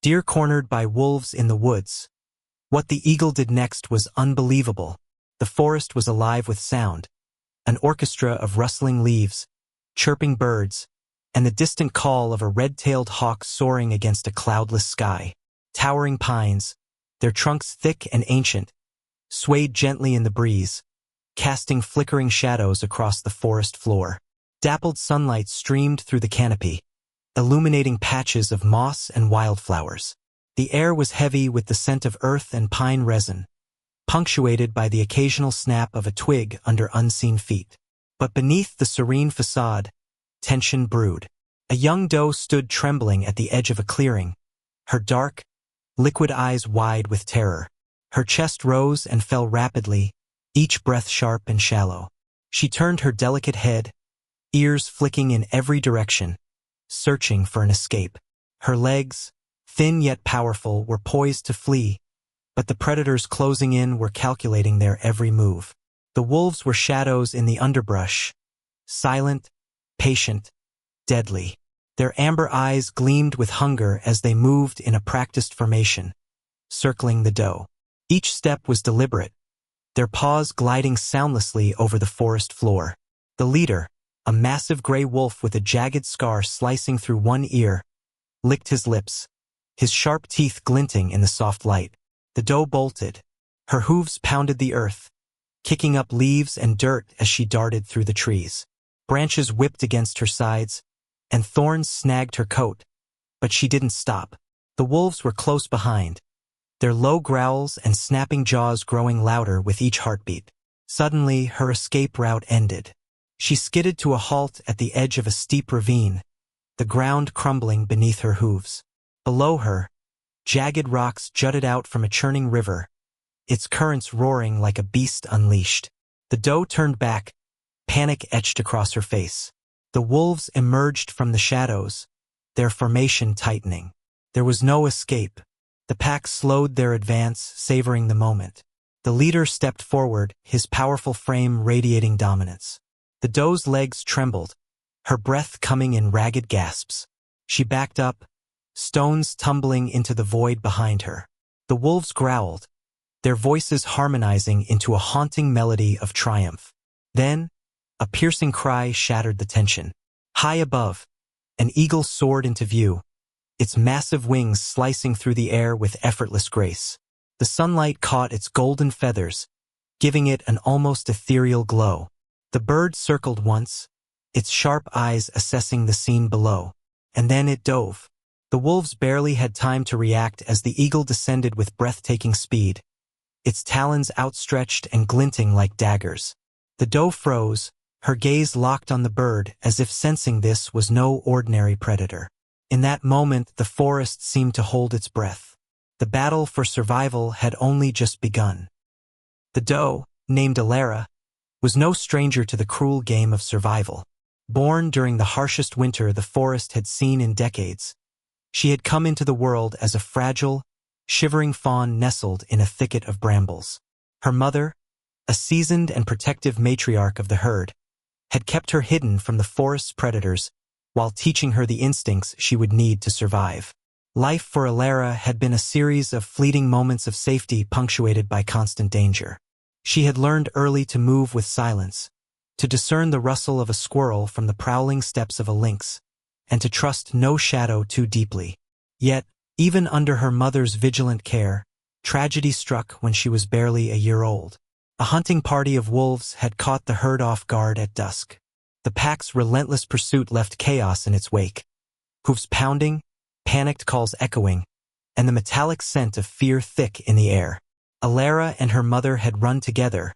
Deer cornered by wolves in the woods. What the eagle did next was unbelievable. The forest was alive with sound, an orchestra of rustling leaves, chirping birds, and the distant call of a red-tailed hawk soaring against a cloudless sky. Towering pines, their trunks thick and ancient, swayed gently in the breeze, casting flickering shadows across the forest floor. Dappled sunlight streamed through the canopy, illuminating patches of moss and wildflowers. The air was heavy with the scent of earth and pine resin, punctuated by the occasional snap of a twig under unseen feet. But beneath the serene facade, tension brewed. A young doe stood trembling at the edge of a clearing, her dark, liquid eyes wide with terror. Her chest rose and fell rapidly, each breath sharp and shallow. She turned her delicate head, ears flicking in every direction, searching for an escape. Her legs, thin yet powerful, were poised to flee, but the predators closing in were calculating their every move. The wolves were shadows in the underbrush, silent, patient, deadly. Their amber eyes gleamed with hunger as they moved in a practiced formation, circling the doe. Each step was deliberate, their paws gliding soundlessly over the forest floor. The leader, a massive gray wolf with a jagged scar slicing through one ear, licked his lips, his sharp teeth glinting in the soft light. The doe bolted. Her hooves pounded the earth, kicking up leaves and dirt as she darted through the trees. Branches whipped against her sides, and thorns snagged her coat, but she didn't stop. The wolves were close behind, their low growls and snapping jaws growing louder with each heartbeat. Suddenly, her escape route ended. She skidded to a halt at the edge of a steep ravine, the ground crumbling beneath her hooves. Below her, jagged rocks jutted out from a churning river, its currents roaring like a beast unleashed. The doe turned back, panic etched across her face. The wolves emerged from the shadows, their formation tightening. There was no escape. The pack slowed their advance, savoring the moment. The leader stepped forward, his powerful frame radiating dominance. The doe's legs trembled, her breath coming in ragged gasps. She backed up, stones tumbling into the void behind her. The wolves growled, their voices harmonizing into a haunting melody of triumph. Then, a piercing cry shattered the tension. High above, an eagle soared into view, its massive wings slicing through the air with effortless grace. The sunlight caught its golden feathers, giving it an almost ethereal glow. The bird circled once, its sharp eyes assessing the scene below, and then it dove. The wolves barely had time to react as the eagle descended with breathtaking speed, its talons outstretched and glinting like daggers. The doe froze, her gaze locked on the bird as if sensing this was no ordinary predator. In that moment, the forest seemed to hold its breath. The battle for survival had only just begun. The doe, named Alara, was no stranger to the cruel game of survival. Born during the harshest winter the forest had seen in decades, she had come into the world as a fragile, shivering fawn nestled in a thicket of brambles. Her mother, a seasoned and protective matriarch of the herd, had kept her hidden from the forest's predators while teaching her the instincts she would need to survive. Life for Alara had been a series of fleeting moments of safety punctuated by constant danger. She had learned early to move with silence, to discern the rustle of a squirrel from the prowling steps of a lynx, and to trust no shadow too deeply. Yet, even under her mother's vigilant care, tragedy struck when she was barely a year old. A hunting party of wolves had caught the herd off guard at dusk. The pack's relentless pursuit left chaos in its wake. Hoofs pounding, panicked calls echoing, and the metallic scent of fear thick in the air. Alara and her mother had run together,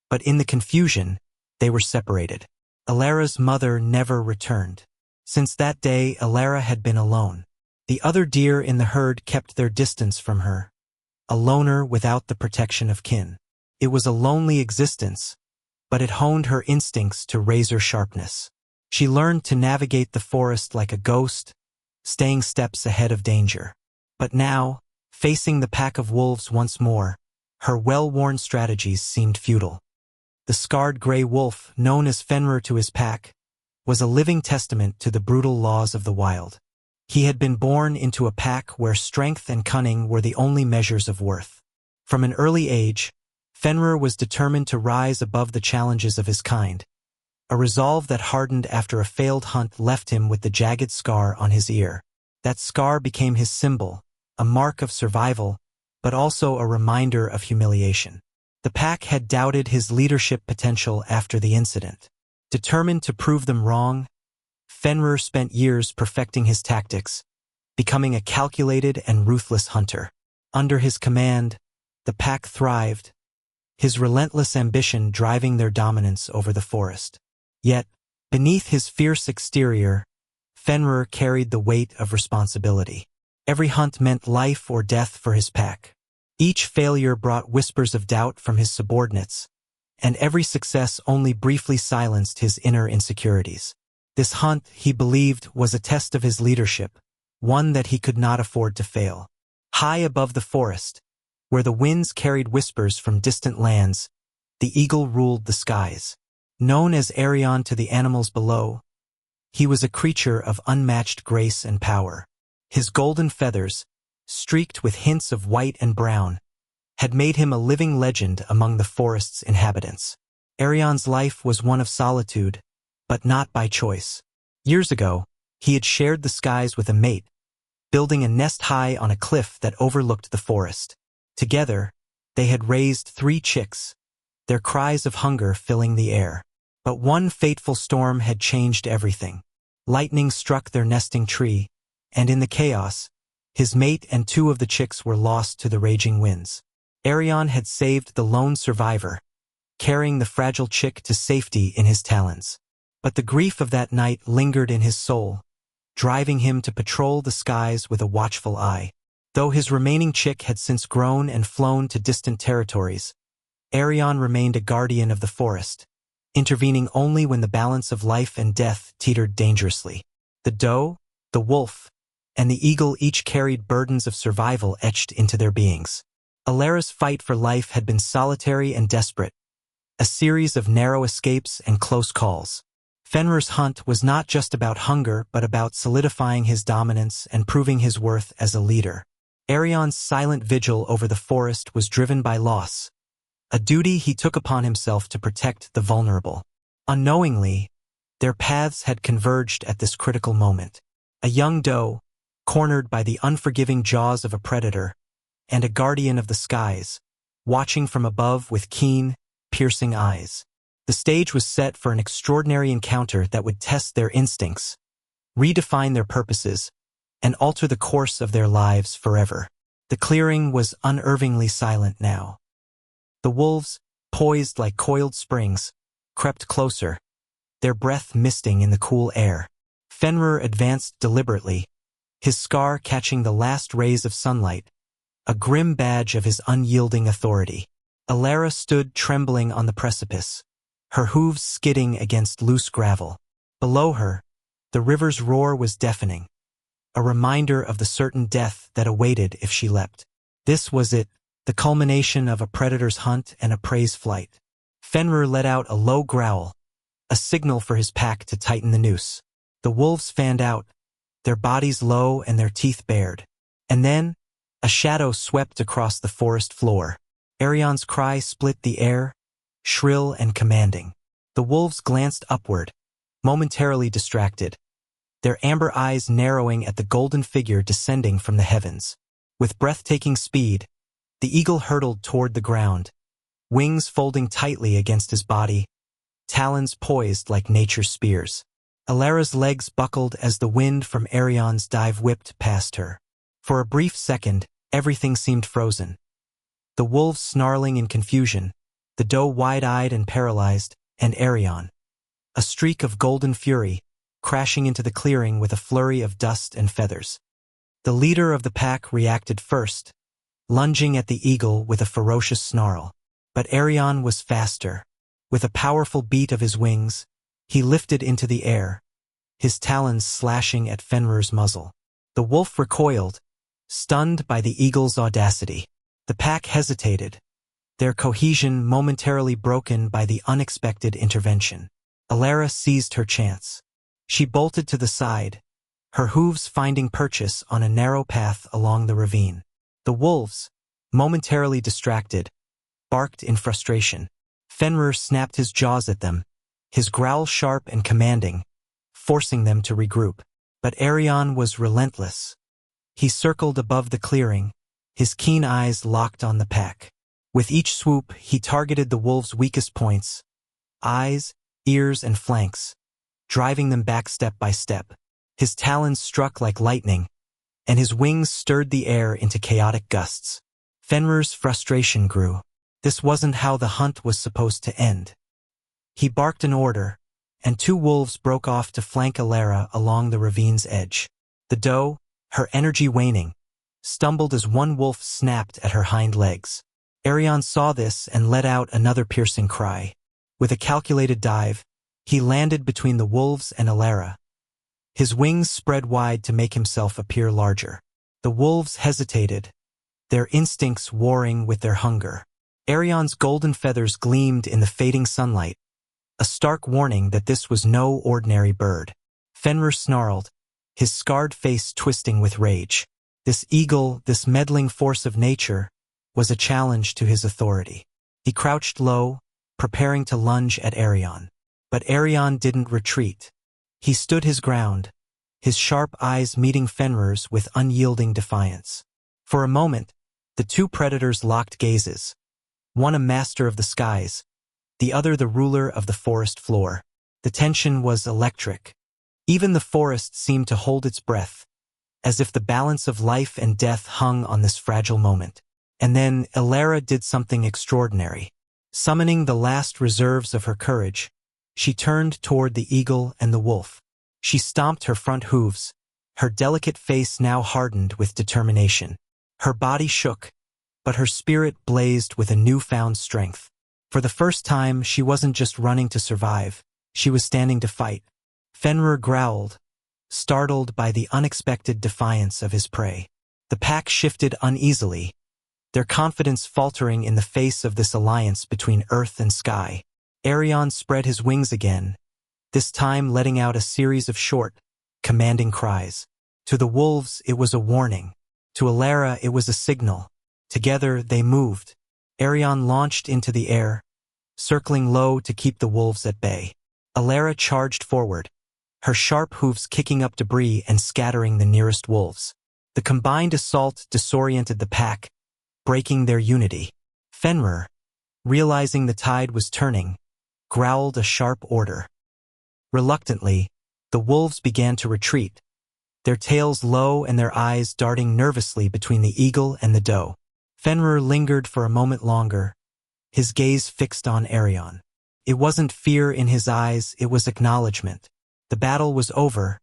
but in the confusion, they were separated. Alara's mother never returned. Since that day, Alara had been alone. The other deer in the herd kept their distance from her, a loner without the protection of kin. It was a lonely existence, but it honed her instincts to razor sharpness. She learned to navigate the forest like a ghost, staying steps ahead of danger. But now, facing the pack of wolves once more, her well-worn strategies seemed futile. The scarred gray wolf, known as Fenrir to his pack, was a living testament to the brutal laws of the wild. He had been born into a pack where strength and cunning were the only measures of worth. From an early age, Fenrir was determined to rise above the challenges of his kind, a resolve that hardened after a failed hunt left him with the jagged scar on his ear. That scar became his symbol, a mark of survival, but also a reminder of humiliation. The pack had doubted his leadership potential after the incident. Determined to prove them wrong, Fenrir spent years perfecting his tactics, becoming a calculated and ruthless hunter. Under his command, the pack thrived, his relentless ambition driving their dominance over the forest. Yet, beneath his fierce exterior, Fenrir carried the weight of responsibility. Every hunt meant life or death for his pack. Each failure brought whispers of doubt from his subordinates, and every success only briefly silenced his inner insecurities. This hunt, he believed, was a test of his leadership, one that he could not afford to fail. High above the forest, where the winds carried whispers from distant lands, the eagle ruled the skies. Known as Arion to the animals below, he was a creature of unmatched grace and power. His golden feathers, streaked with hints of white and brown, had made him a living legend among the forest's inhabitants. Arion's life was one of solitude, but not by choice. Years ago, he had shared the skies with a mate, building a nest high on a cliff that overlooked the forest. Together, they had raised 3 chicks, their cries of hunger filling the air. But one fateful storm had changed everything. Lightning struck their nesting tree, and in the chaos, his mate and 2 of the chicks were lost to the raging winds. Arion had saved the lone survivor, carrying the fragile chick to safety in his talons. But the grief of that night lingered in his soul, driving him to patrol the skies with a watchful eye. Though his remaining chick had since grown and flown to distant territories, Arion remained a guardian of the forest, intervening only when the balance of life and death teetered dangerously. The doe, the wolf, and the eagle each carried burdens of survival etched into their beings. Alera's fight for life had been solitary and desperate, a series of narrow escapes and close calls. Fenrir's hunt was not just about hunger but about solidifying his dominance and proving his worth as a leader. Arion's silent vigil over the forest was driven by loss, a duty he took upon himself to protect the vulnerable. Unknowingly, their paths had converged at this critical moment. A young doe, cornered by the unforgiving jaws of a predator, and a guardian of the skies, watching from above with keen, piercing eyes. The stage was set for an extraordinary encounter that would test their instincts, redefine their purposes, and alter the course of their lives forever. The clearing was unervingly silent now. The wolves, poised like coiled springs, crept closer, their breath misting in the cool air. Fenrir advanced deliberately, his scar catching the last rays of sunlight, a grim badge of his unyielding authority. Alera stood trembling on the precipice, her hooves skidding against loose gravel. Below her, the river's roar was deafening, a reminder of the certain death that awaited if she leapt. This was it, the culmination of a predator's hunt and a prey's flight. Fenrir let out a low growl, a signal for his pack to tighten the noose. The wolves fanned out, their bodies low and their teeth bared. And then, a shadow swept across the forest floor. Arion's cry split the air, shrill and commanding. The wolves glanced upward, momentarily distracted, their amber eyes narrowing at the golden figure descending from the heavens. With breathtaking speed, the eagle hurtled toward the ground, wings folding tightly against his body, talons poised like nature's spears. Alera's legs buckled as the wind from Arion's dive whipped past her. For a brief second, everything seemed frozen. The wolves snarling in confusion, the doe wide-eyed and paralyzed, and Arion, a streak of golden fury, crashing into the clearing with a flurry of dust and feathers. The leader of the pack reacted first, lunging at the eagle with a ferocious snarl. But Arion was faster. With a powerful beat of his wings, he lifted into the air, his talons slashing at Fenrir's muzzle. The wolf recoiled, stunned by the eagle's audacity. The pack hesitated, their cohesion momentarily broken by the unexpected intervention. Alera seized her chance. She bolted to the side, her hooves finding purchase on a narrow path along the ravine. The wolves, momentarily distracted, barked in frustration. Fenrir snapped his jaws at them, his growl sharp and commanding, forcing them to regroup. But Arion was relentless. He circled above the clearing, his keen eyes locked on the pack. With each swoop, he targeted the wolves' weakest points, eyes, ears, and flanks, driving them back step by step. His talons struck like lightning, and his wings stirred the air into chaotic gusts. Fenrir's frustration grew. This wasn't how the hunt was supposed to end. He barked an order, and two wolves broke off to flank Alara along the ravine's edge. The doe, her energy waning, stumbled as one wolf snapped at her hind legs. Arion saw this and let out another piercing cry. With a calculated dive, he landed between the wolves and Alara. His wings spread wide to make himself appear larger. The wolves hesitated, their instincts warring with their hunger. Arion's golden feathers gleamed in the fading sunlight, a stark warning that this was no ordinary bird. Fenrir snarled, his scarred face twisting with rage. This eagle, this meddling force of nature, was a challenge to his authority. He crouched low, preparing to lunge at Arion. But Arion didn't retreat. He stood his ground, his sharp eyes meeting Fenrir's with unyielding defiance. For a moment, the two predators locked gazes, one a master of the skies, the other the ruler of the forest floor. The tension was electric. Even the forest seemed to hold its breath, as if the balance of life and death hung on this fragile moment. And then Alara did something extraordinary. Summoning the last reserves of her courage, she turned toward the eagle and the wolf. She stomped her front hooves, her delicate face now hardened with determination. Her body shook, but her spirit blazed with a newfound strength. For the first time, she wasn't just running to survive, she was standing to fight. Fenrir growled, startled by the unexpected defiance of his prey. The pack shifted uneasily, their confidence faltering in the face of this alliance between earth and sky. Arion spread his wings again, this time letting out a series of short, commanding cries. To the wolves, it was a warning. To Alara, it was a signal. Together, they moved. Arion launched into the air, circling low to keep the wolves at bay. Alara charged forward, her sharp hooves kicking up debris and scattering the nearest wolves. The combined assault disoriented the pack, breaking their unity. Fenrir, realizing the tide was turning, growled a sharp order. Reluctantly, the wolves began to retreat, their tails low and their eyes darting nervously between the eagle and the doe. Fenrir lingered for a moment longer, his gaze fixed on Arion. It wasn't fear in his eyes, it was acknowledgement. The battle was over,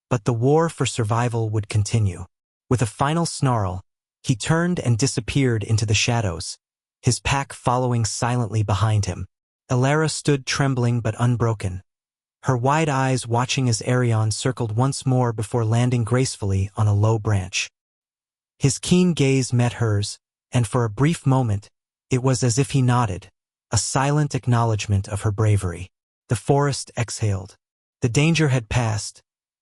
but the war for survival would continue. With a final snarl, he turned and disappeared into the shadows, his pack following silently behind him. Alara stood trembling but unbroken, her wide eyes watching as Arion circled once more before landing gracefully on a low branch. His keen gaze met hers, and for a brief moment, it was as if he nodded, a silent acknowledgement of her bravery. The forest exhaled. The danger had passed,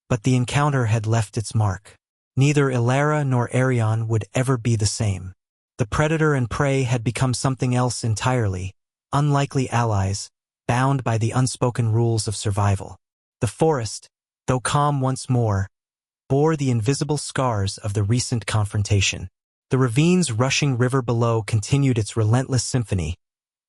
but the encounter had left its mark. Neither Alara nor Arion would ever be the same. The predator and prey had become something else entirely, unlikely allies, bound by the unspoken rules of survival. The forest, though calm once more, bore the invisible scars of the recent confrontation. The ravine's rushing river below continued its relentless symphony,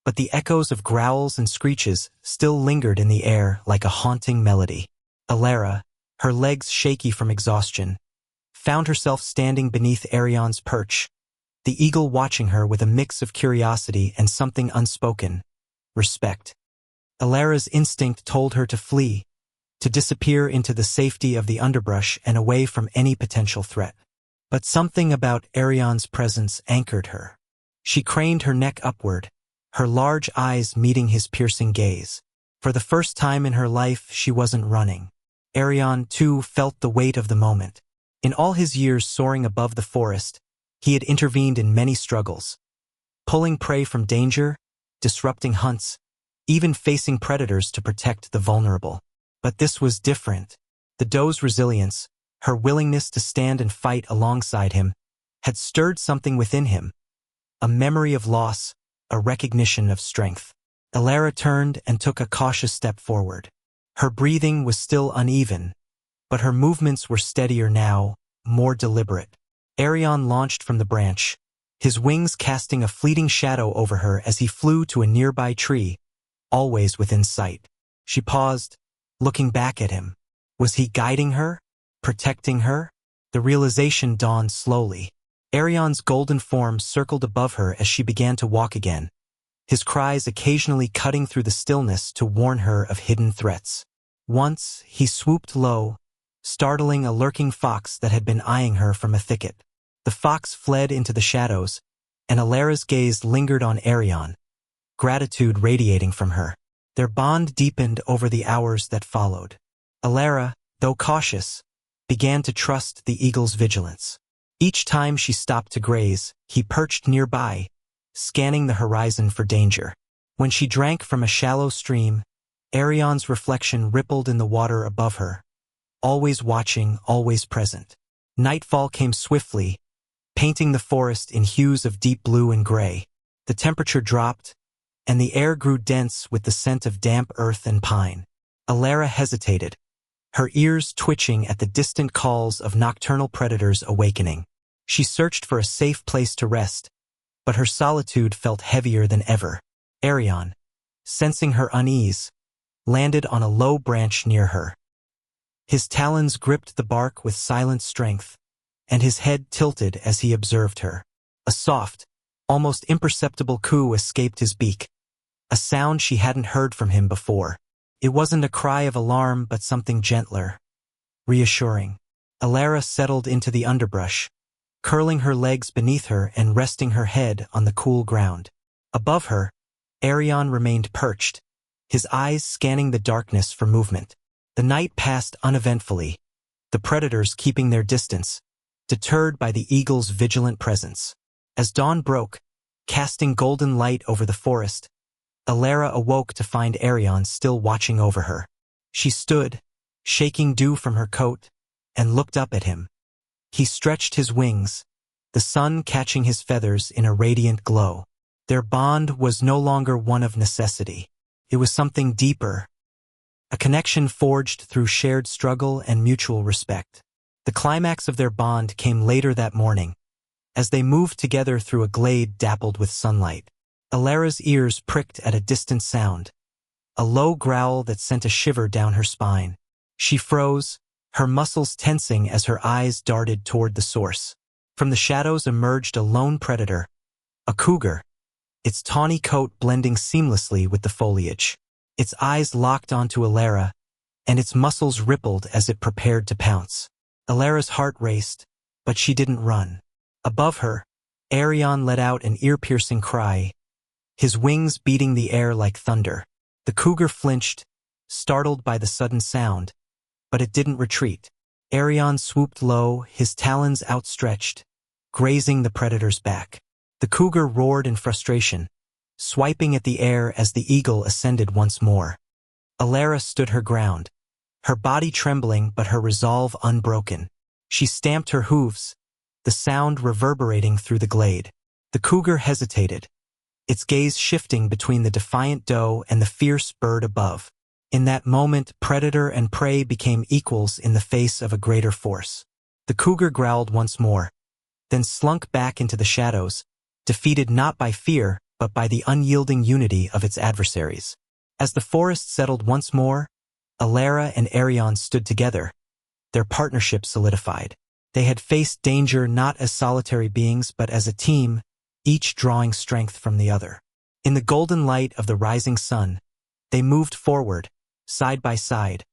but the echoes of growls and screeches still lingered in the air like a haunting melody. Alara, her legs shaky from exhaustion, found herself standing beneath Arion's perch, the eagle watching her with a mix of curiosity and something unspoken, respect. Alara's instinct told her to flee, to disappear into the safety of the underbrush and away from any potential threat. But something about Arion's presence anchored her. She craned her neck upward, her large eyes meeting his piercing gaze. For the first time in her life, she wasn't running. Arion, too, felt the weight of the moment. In all his years soaring above the forest, he had intervened in many struggles, pulling prey from danger, disrupting hunts, even facing predators to protect the vulnerable. But this was different. The doe's resilience, Her willingness to stand and fight alongside him had stirred something within him, a memory of loss, a recognition of strength. Elara turned and took a cautious step forward. Her breathing was still uneven, but her movements were steadier now, more deliberate. Arion launched from the branch, his wings casting a fleeting shadow over her as he flew to a nearby tree, always within sight. She paused, looking back at him. Was he guiding her? Protecting her? The realization dawned slowly. Arion's golden form circled above her as she began to walk again, his cries occasionally cutting through the stillness to warn her of hidden threats. Once, he swooped low, startling a lurking fox that had been eyeing her from a thicket. The fox fled into the shadows, and Elara's gaze lingered on Arion, gratitude radiating from her. Their bond deepened over the hours that followed. Elara, though cautious, began to trust the eagle's vigilance. Each time she stopped to graze, he perched nearby, scanning the horizon for danger. When she drank from a shallow stream, Arion's reflection rippled in the water above her, always watching, always present. Nightfall came swiftly, painting the forest in hues of deep blue and gray. The temperature dropped, and the air grew dense with the scent of damp earth and pine. Elara hesitated, her ears twitching at the distant calls of nocturnal predators awakening. She searched for a safe place to rest, but her solitude felt heavier than ever. Arion, sensing her unease, landed on a low branch near her. His talons gripped the bark with silent strength, and his head tilted as he observed her. A soft, almost imperceptible coo escaped his beak, a sound she hadn't heard from him before. It wasn't a cry of alarm, but something gentler, reassuring. Elara settled into the underbrush, curling her legs beneath her and resting her head on the cool ground. Above her, Arion remained perched, his eyes scanning the darkness for movement. The night passed uneventfully, the predators keeping their distance, deterred by the eagle's vigilant presence. As dawn broke, casting golden light over the forest, Elara awoke to find Arion still watching over her. She stood, shaking dew from her coat, and looked up at him. He stretched his wings, the sun catching his feathers in a radiant glow. Their bond was no longer one of necessity. It was something deeper, a connection forged through shared struggle and mutual respect. The climax of their bond came later that morning, as they moved together through a glade dappled with sunlight. Elara's ears pricked at a distant sound, a low growl that sent a shiver down her spine. She froze, her muscles tensing as her eyes darted toward the source. From the shadows emerged a lone predator, a cougar, its tawny coat blending seamlessly with the foliage. Its eyes locked onto Elara, and its muscles rippled as it prepared to pounce. Elara's heart raced, but she didn't run. Above her, Arion let out an ear-piercing cry, his wings beating the air like thunder. The cougar flinched, startled by the sudden sound, but it didn't retreat. Arion swooped low, his talons outstretched, grazing the predator's back. The cougar roared in frustration, swiping at the air as the eagle ascended once more. Elara stood her ground, her body trembling but her resolve unbroken. She stamped her hooves, the sound reverberating through the glade. The cougar hesitated, its gaze shifting between the defiant doe and the fierce bird above. In that moment, predator and prey became equals in the face of a greater force. The cougar growled once more, then slunk back into the shadows, defeated not by fear, but by the unyielding unity of its adversaries. As the forest settled once more, Elara and Arion stood together, their partnership solidified. They had faced danger not as solitary beings but as a team, each drawing strength from the other. In the golden light of the rising sun, they moved forward, side by side.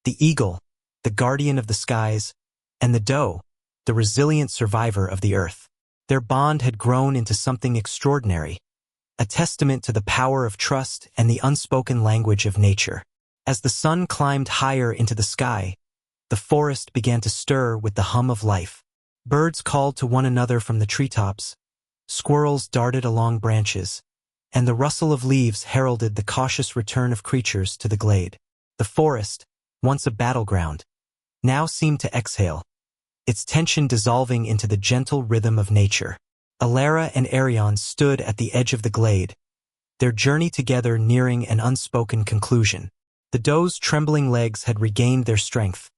The eagle, the guardian of the skies, and the doe, the resilient survivor of the earth. Their bond had grown into something extraordinary, a testament to the power of trust and the unspoken language of nature. As the sun climbed higher into the sky, the forest began to stir with the hum of life. Birds called to one another from the treetops, squirrels darted along branches, and the rustle of leaves heralded the cautious return of creatures to the glade. The forest, once a battleground, now seemed to exhale, its tension dissolving into the gentle rhythm of nature. Alara and Arion stood at the edge of the glade, their journey together nearing an unspoken conclusion. The doe's trembling legs had regained their strength,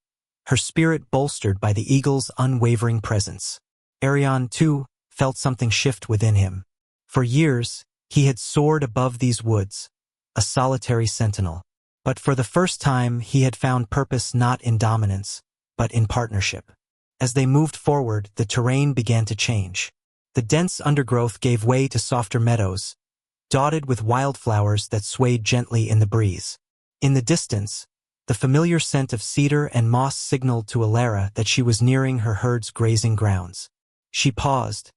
her spirit bolstered by the eagle's unwavering presence. Arion, too, felt something shift within him. For years, he had soared above these woods, a solitary sentinel. But for the first time, he had found purpose not in dominance, but in partnership. As they moved forward, the terrain began to change. The dense undergrowth gave way to softer meadows, dotted with wildflowers that swayed gently in the breeze. In the distance, the familiar scent of cedar and moss signaled to Alara that she was nearing her herd's grazing grounds. She paused,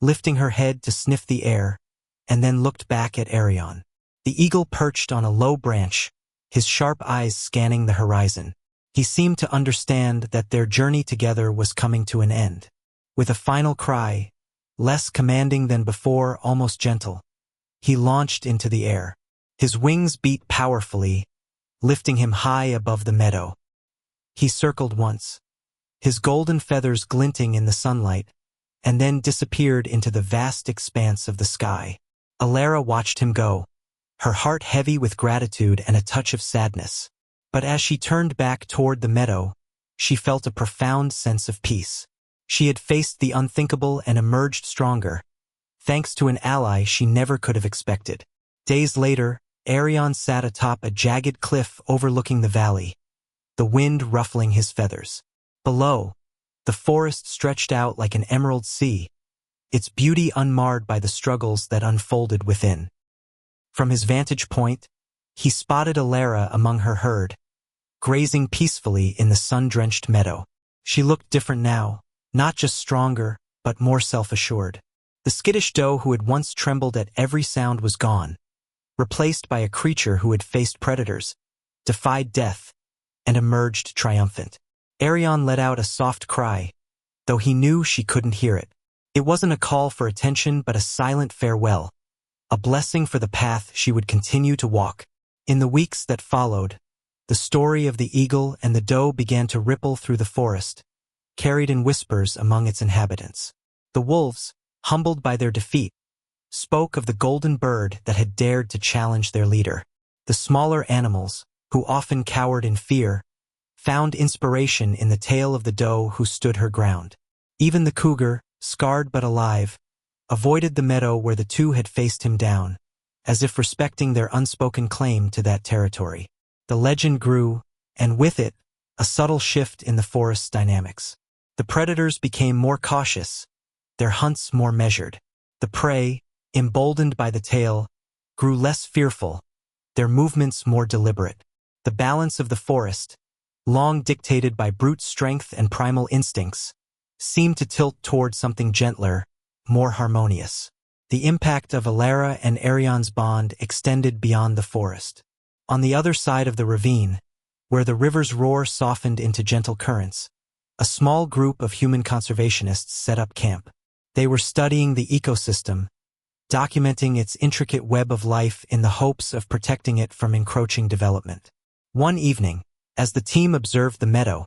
lifting her head to sniff the air, and then looked back at Arion. The eagle perched on a low branch, his sharp eyes scanning the horizon. He seemed to understand that their journey together was coming to an end. With a final cry, less commanding than before, almost gentle, he launched into the air. His wings beat powerfully, lifting him high above the meadow. He circled once, his golden feathers glinting in the sunlight, and then disappeared into the vast expanse of the sky. Alara watched him go, her heart heavy with gratitude and a touch of sadness. But as she turned back toward the meadow, she felt a profound sense of peace. She had faced the unthinkable and emerged stronger, thanks to an ally she never could have expected. Days later, Arion sat atop a jagged cliff overlooking the valley, the wind ruffling his feathers. Below, the forest stretched out like an emerald sea, its beauty unmarred by the struggles that unfolded within. From his vantage point, he spotted Alara among her herd, grazing peacefully in the sun-drenched meadow. She looked different now, not just stronger, but more self-assured. The skittish doe who had once trembled at every sound was gone, replaced by a creature who had faced predators, defied death, and emerged triumphant. Arion let out a soft cry, though he knew she couldn't hear it. It wasn't a call for attention but a silent farewell, a blessing for the path she would continue to walk. In the weeks that followed, the story of the eagle and the doe began to ripple through the forest, carried in whispers among its inhabitants. The wolves, humbled by their defeat, spoke of the golden bird that had dared to challenge their leader. The smaller animals, who often cowered in fear, found inspiration in the tale of the doe who stood her ground. Even the cougar, scarred but alive, avoided the meadow where the two had faced him down, as if respecting their unspoken claim to that territory. The legend grew, and with it, a subtle shift in the forest's dynamics. The predators became more cautious, their hunts more measured. The prey, emboldened by the tale, grew less fearful, their movements more deliberate. The balance of the forest, long dictated by brute strength and primal instincts, seemed to tilt toward something gentler, more harmonious. The impact of Alara and Arion's bond extended beyond the forest. On the other side of the ravine, where the river's roar softened into gentle currents, a small group of human conservationists set up camp. They were studying the ecosystem, documenting its intricate web of life in the hopes of protecting it from encroaching development. One evening, as the team observed the meadow,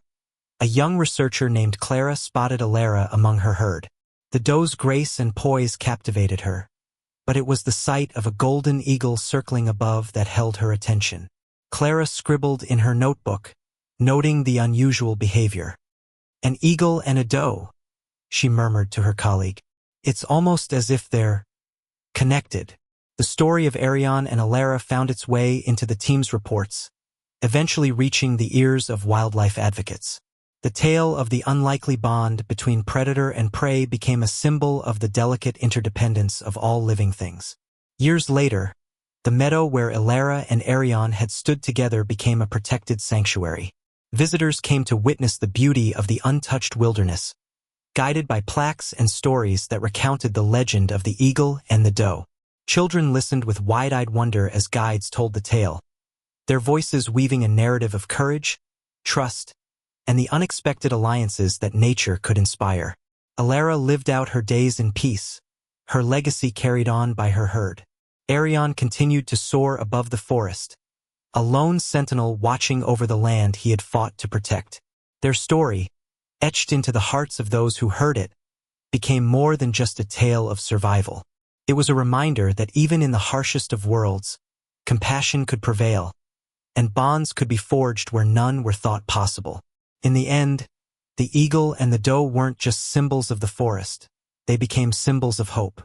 a young researcher named Clara spotted Alara among her herd. The doe's grace and poise captivated her, but it was the sight of a golden eagle circling above that held her attention. Clara scribbled in her notebook, noting the unusual behavior. "An eagle and a doe," she murmured to her colleague. "It's almost as if they're connected." The story of Arion and Alara found its way into the team's reports, eventually reaching the ears of wildlife advocates. The tale of the unlikely bond between predator and prey became a symbol of the delicate interdependence of all living things. Years later, the meadow where Alara and Arion had stood together became a protected sanctuary. Visitors came to witness the beauty of the untouched wilderness, guided by plaques and stories that recounted the legend of the eagle and the doe. Children listened with wide-eyed wonder as guides told the tale, their voices weaving a narrative of courage, trust, and the unexpected alliances that nature could inspire. Alara lived out her days in peace, her legacy carried on by her herd. Arion continued to soar above the forest, a lone sentinel watching over the land he had fought to protect. Their story, etched into the hearts of those who heard it, became more than just a tale of survival. It was a reminder that even in the harshest of worlds, compassion could prevail, and bonds could be forged where none were thought possible. In the end, the eagle and the doe weren't just symbols of the forest. They became symbols of hope.